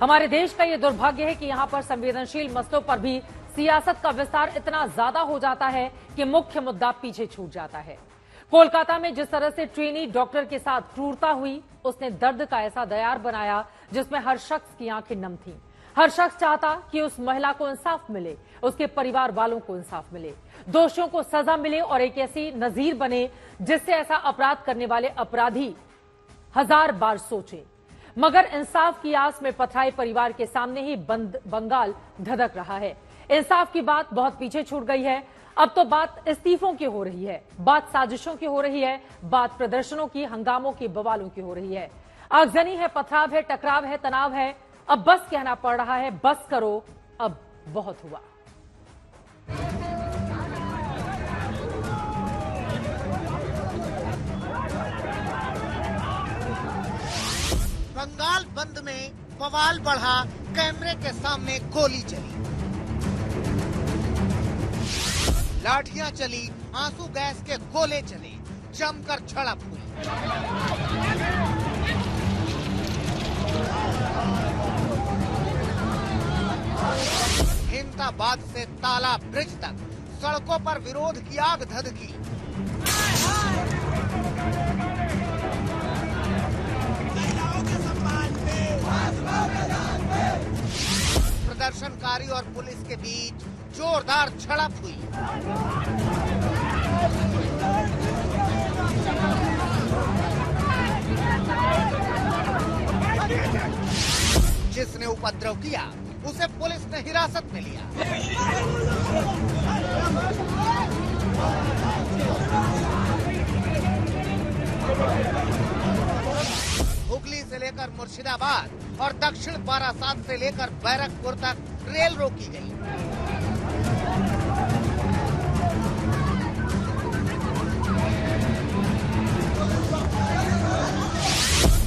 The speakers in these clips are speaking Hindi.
हमारे देश का ये दुर्भाग्य है कि यहाँ पर संवेदनशील मसलों पर भी सियासत का विस्तार इतना ज्यादा हो जाता है कि मुख्य मुद्दा पीछे छूट जाता है। कोलकाता में जिस तरह से ट्रेनी डॉक्टर के साथ क्रूरता हुई, उसने दर्द का ऐसा दयार बनाया जिसमें हर शख्स की आंखें नम थीं। हर शख्स चाहता कि उस महिला को इंसाफ मिले, उसके परिवार वालों को इंसाफ मिले, दोषियों को सजा मिले और एक ऐसी नजीर बने जिससे ऐसा अपराध करने वाले अपराधी हजार बार सोचें। मगर इंसाफ की आस में पथराए परिवार के सामने ही बंगाल धधक रहा है। इंसाफ की बात बहुत पीछे छूट गई है। अब तो बात इस्तीफों की हो रही है, बात साजिशों की हो रही है, बात प्रदर्शनों की, हंगामों की, बवालों की हो रही है। आगजनी है, पथराव है, टकराव है, तनाव है। अब बस कहना पड़ रहा है, बस करो, अब बहुत हुआ। बंगाल बंद में बवाल बढ़ा, कैमरे के सामने गोली चली, लाठियां चली, आंसू गैस के गोले चले, जमकर झड़प हुई। हिमताबाद से ताला ब्रिज तक सड़कों पर विरोध की आग धधकी। प्रदर्शनकारी और पुलिस के बीच जोरदार झड़प हुई। जिसने उपद्रव किया उसे पुलिस ने हिरासत में लिया। हुगली से लेकर मुर्शिदाबाद और दक्षिण बारासात से लेकर बैरकपुर तक रेल रोकी गई।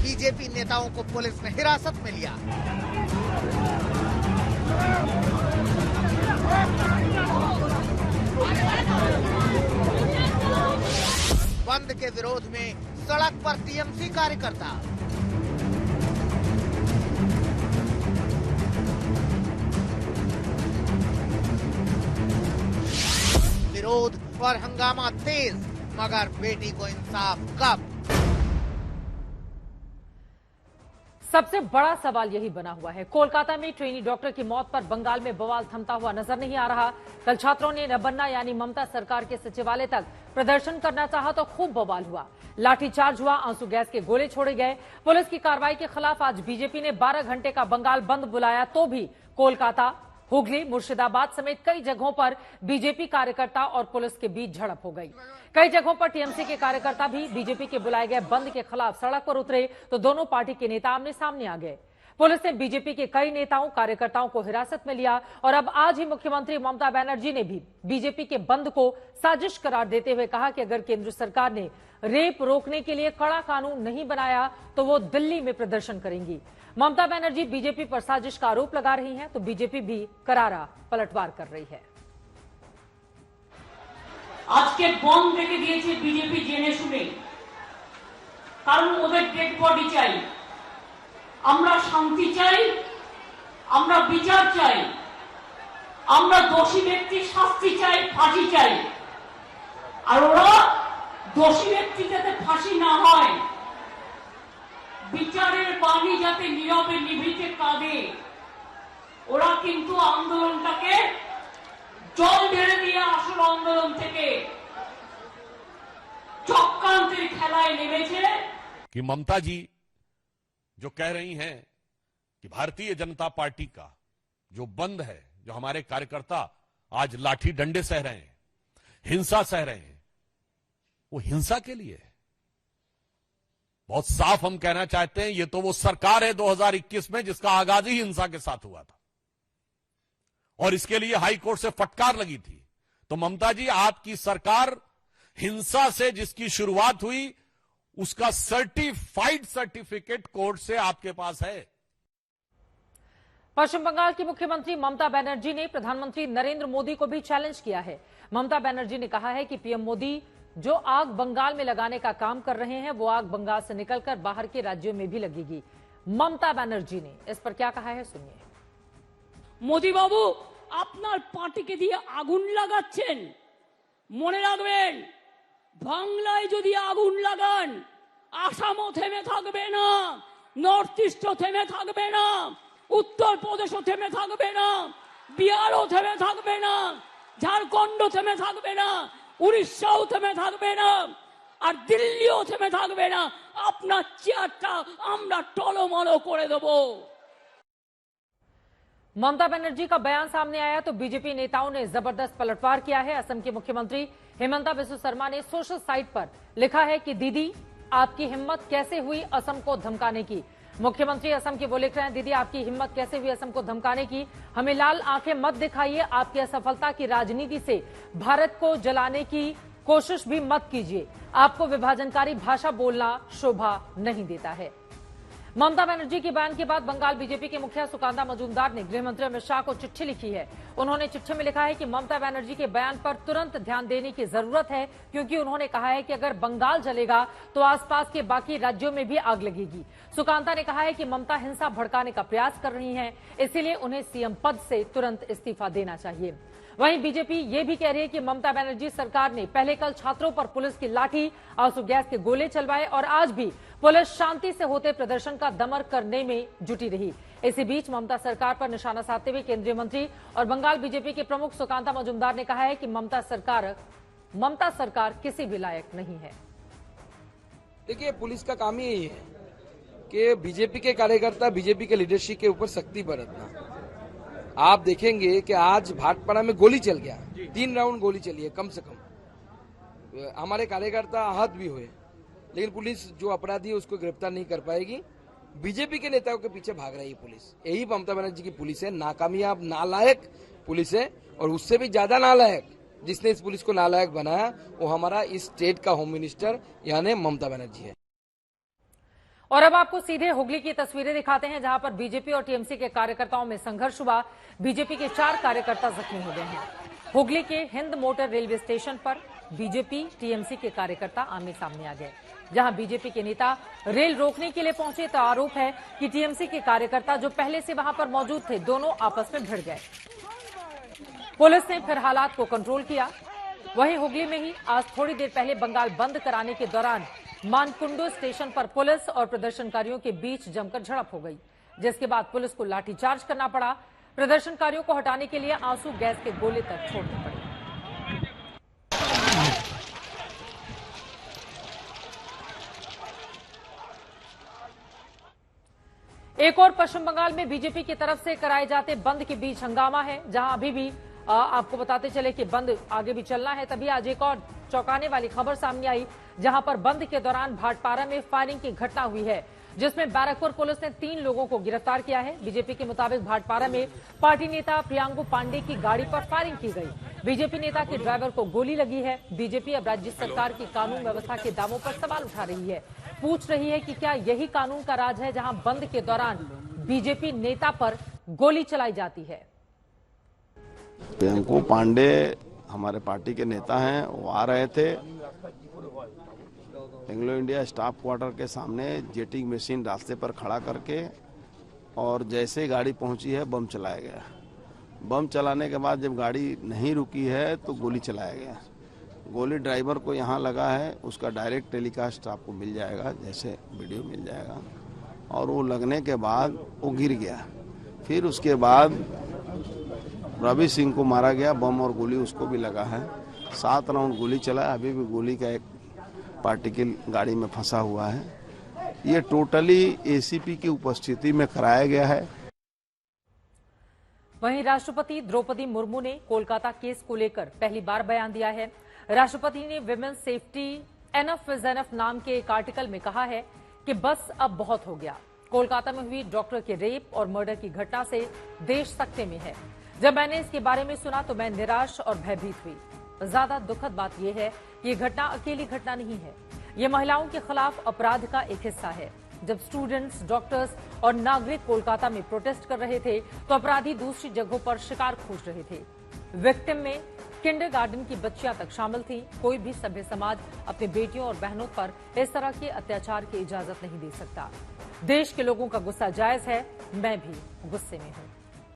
बीजेपी नेताओं को पुलिस ने हिरासत में लिया। बंद के विरोध में सड़क पर टीएमसी कार्यकर्ता। विरोध और हंगामा तेज, मगर बेटी को इंसाफ कब? सबसे बड़ा सवाल यही बना हुआ है। कोलकाता में ट्रेनी डॉक्टर की मौत पर बंगाल में बवाल थमता हुआ नजर नहीं आ रहा। कल छात्रों ने नबन्ना यानी ममता सरकार के सचिवालय तक प्रदर्शन करना चाहा तो खूब बवाल हुआ, लाठीचार्ज हुआ, आंसू गैस के गोले छोड़े गए। पुलिस की कार्रवाई के खिलाफ आज बीजेपी ने 12 घंटे का बंगाल बंद बुलाया, तो भी कोलकाता, हुगली, मुर्शिदाबाद समेत कई जगहों पर बीजेपी कार्यकर्ता और पुलिस के बीच झड़प हो गई। कई जगहों पर टीएमसी के कार्यकर्ता भी बीजेपी के बुलाए गए बंद के खिलाफ सड़क पर उतरे तो दोनों पार्टी के नेता आमने सामने आ गए। पुलिस ने बीजेपी के कई नेताओं, कार्यकर्ताओं को हिरासत में लिया और अब आज ही मुख्यमंत्री ममता बनर्जी ने भी बीजेपी के बंद को साजिश करार देते हुए कहा कि अगर केंद्र सरकार ने रेप रोकने के लिए कड़ा कानून नहीं बनाया तो वो दिल्ली में प्रदर्शन करेंगी। ममता बनर्जी बीजेपी पर साजिश का आरोप लगा रही हैं तो बीजेपी भी करारा पलटवार कर रही है। আজকে বন্ধ রেখে দিয়েছে বিজেপি জেনে শুনে, কারণ ওদের ডেড বডি চাই। আমরা শান্তি চাই, আমরা বিচার চাই, আমরা দোষী ব্যক্তির শাস্তি চাই, ফাঁসি চাই। আর ওরা দোষী ব্যক্তি যাতে ফাঁসি না হয়, বিচারের বাণী যাতে নীরবে নিভৃতে কাঁদে, ওরা কিন্তু আন্দোলনটাকে জল ঢেলে দিয়ে আসল আন্দোলন থেকে চক্রান্তের খেলায় নেমেছে। कि ममता जी जो कह रही हैं कि भारतीय जनता पार्टी का जो बंद है, जो हमारे कार्यकर्ता आज लाठी डंडे सह रहे हैं, हिंसा सह रहे हैं, वो हिंसा के लिए है। बहुत साफ हम कहना चाहते हैं, ये तो वो सरकार है 2021 में जिसका आगाज ही हिंसा के साथ हुआ था और इसके लिए हाई कोर्ट से फटकार लगी थी। तो ममता जी, आपकी सरकार हिंसा से जिसकी शुरुआत हुई उसका सर्टिफाइड सर्टिफिकेट कोर्ट से आपके पास है। पश्चिम बंगाल की मुख्यमंत्री ममता बनर्जी ने प्रधानमंत्री नरेंद्र मोदी को भी चैलेंज किया है। ममता बनर्जी ने कहा है कि पीएम मोदी जो आग बंगाल में लगाने का काम कर रहे हैं वो आग बंगाल से निकलकर बाहर के राज्यों में भी लगेगी। ममता बनर्जी ने इस पर क्या कहा है, सुनिए। মোদি বাবু, আপনার পার্টিকে দিয়ে আগুন লাগাচ্ছেন, মনে রাখবেন বাংলায় যদি আগুন লাগান আসামও থেমে থাকবে না, নর্থ ইস্টও থেমে থাকবে না, উত্তরপ্রদেশও থেমে থাকবে না, বিহারও থেমে থাকবে না, ঝাড়খণ্ড থেমে থাকবে না, উড়িষ্যাও থেমে থাকবে না, আর দিল্লিও থেমে থাকবে না। আপনার চেয়ারটা আমরা টলমল করে দেবো। ममता बनर्जी का बयान सामने आया तो बीजेपी नेताओं ने जबरदस्त पलटवार किया है। असम के मुख्यमंत्री हेमंता बिस्वा शर्मा ने सोशल साइट पर लिखा है कि दीदी आपकी हिम्मत कैसे हुई असम को धमकाने की। मुख्यमंत्री असम के वो लिख रहे हैं, दीदी आपकी हिम्मत कैसे हुई असम को धमकाने की, हमें लाल आंखें मत दिखाइए, आपकी असफलता की राजनीति से भारत को जलाने की कोशिश भी मत कीजिए, आपको विभाजनकारी भाषा बोलना शोभा नहीं देता है। ममता बनर्जी के बयान के बाद बंगाल बीजेपी के मुखिया सुकांता मजूमदार ने गृह मंत्री अमित शाह को चिट्ठी लिखी है। उन्होंने चिट्ठी में लिखा है कि ममता बनर्जी के बयान पर तुरंत ध्यान देने की जरूरत है, क्योंकि उन्होंने कहा है कि अगर बंगाल जलेगा तो आसपास के बाकी राज्यों में भी आग लगेगी। सुकांता ने कहा है कि ममता हिंसा भड़काने का प्रयास कर रही हैं, इसीलिए उन्हें सीएम पद से तुरंत इस्तीफा देना चाहिए। वहीं बीजेपी ये भी कह रही है कि ममता बनर्जी सरकार ने पहले कल छात्रों पर पुलिस की लाठी, आंसू गैस के गोले चलवाए और आज भी पुलिस शांति से होते प्रदर्शन का दमन करने में जुटी रही। इसी बीच ममता सरकार पर निशाना साधते हुए केंद्रीय मंत्री और बंगाल बीजेपी के प्रमुख सुकांता मजूमदार ने कहा है कि ममता सरकार किसी भी लायक नहीं है। देखिए, पुलिस का काम ही यही है कि बीजेपी के कार्यकर्ता बीजेपी के लीडरशिप के ऊपर सख्ती बरतना। आप देखेंगे कि आज भाटपाड़ा में गोली चल गया, 3 राउंड गोली चली है कम से कम, हमारे कार्यकर्ता आहत भी हुए, लेकिन पुलिस जो अपराधी है उसको गिरफ्तार नहीं कर पाएगी। बीजेपी के नेताओं के पीछे भाग रही है पुलिस, यही ममता बनर्जी की पुलिस है। नाकामयाब नालायक पुलिस है, और उससे भी ज्यादा नालायक जिसने इस पुलिस को नालायक बनाया वो हमारा इस स्टेट का होम मिनिस्टर यानी ममता बनर्जी है। और अब आपको सीधे हुगली की तस्वीरें दिखाते हैं, जहां पर बीजेपी और टीएमसी के कार्यकर्ताओं में संघर्ष हुआ। बीजेपी के 4 कार्यकर्ता जख्मी हो गए हैं। हुगली के हिंद मोटर रेलवे स्टेशन पर बीजेपी टीएमसी के कार्यकर्ता आमने सामने आ गए, जहां बीजेपी के नेता रेल रोकने के लिए पहुंचे तो आरोप है कि टीएमसी के कार्यकर्ता जो पहले से वहां पर मौजूद थे दोनों आपस में भिड़ गए। पुलिस ने फिर हालात को कंट्रोल किया। वहीं हुगली में ही आज थोड़ी देर पहले बंगाल बंद कराने के दौरान मानकुंडू स्टेशन पर पुलिस और प्रदर्शनकारियों के बीच जमकर झड़प हो गई, जिसके बाद पुलिस को लाठीचार्ज करना पड़ा। प्रदर्शनकारियों को हटाने के लिए आंसू गैस के गोले तक छोड़ने पड़े। एक और पश्चिम बंगाल में बीजेपी की तरफ से कराए जाते बंद के बीच हंगामा है, जहां अभी भी आपको बताते चले कि बंद आगे भी चलना है। तभी आज एक और चौंकाने वाली खबर सामने आई, जहां पर बंद के दौरान भाटपारा में फायरिंग की घटना हुई है, जिसमें बैरकपुर पुलिस ने 3 लोगों को गिरफ्तार किया है। बीजेपी के मुताबिक भाटपारा में पार्टी नेता प्रियांगु पांडे की गाड़ी पर फायरिंग की गई। बीजेपी नेता के ड्राइवर को गोली लगी है। बीजेपी अब राज्य सरकार की कानून व्यवस्था के दावों पर सवाल उठा रही है, पूछ रही है कि क्या यही कानून का राज है जहां बंद के दौरान बीजेपी नेता पर गोली चलाई जाती है। प्रियंकु पांडे हमारे पार्टी के नेता हैं, वो आ रहे थे एंग्लो इंडिया स्टाफ क्वार्टर के सामने जेटिंग मशीन रास्ते पर खड़ा करके, और जैसे ही गाड़ी पहुंची है बम चलाया गया। बम चलाने के बाद जब गाड़ी नहीं रुकी है तो गोली चलाया गया। गोली ड्राइवर को यहाँ लगा है, उसका डायरेक्ट टेलीकास्ट आपको मिल जाएगा, जैसे वीडियो मिल जाएगा। और वो लगने के बाद वो गिर गया। फिर उसके बाद रवि सिंह को मारा गया, बम और गोली उसको भी लगा है। 7 राउंड गोली चला है, अभी भी गोली का एक पार्टी की गाड़ी में फंसा हुआ है। ये टोटली एसीपी की उपस्थिति में कराया गया है। वहीं राष्ट्रपति द्रौपदी मुर्मू ने कोलकाता केस को लेकर पहली बार बयान दिया है। राष्ट्रपति ने women safety enough is enough नाम के एक आर्टिकल में कहा है कि बस अब बहुत हो गया। कोलकाता में हुई डॉक्टर के रेप और मर्डर की घटना से देश सकते में है। जब मैंने इसके बारे में सुना तो मैं निराश और भयभीत हुई। ज्यादा दुखद बात यह है कि ये घटना अकेली घटना नहीं है, ये महिलाओं के खिलाफ अपराध का एक हिस्सा है। जब स्टूडेंट्स, डॉक्टर्स और नागरिक कोलकाता में प्रोटेस्ट कर रहे थे तो अपराधी दूसरी जगहों पर शिकार खोज रहे थे। विक्टिम में किंडरगार्टन की बच्चियां तक शामिल थीं। कोई भी सभ्य समाज अपनी बेटियों और बहनों पर इस तरह के अत्याचार की इजाजत नहीं दे सकता। देश के लोगों का गुस्सा जायज है, मैं भी गुस्से में हूं।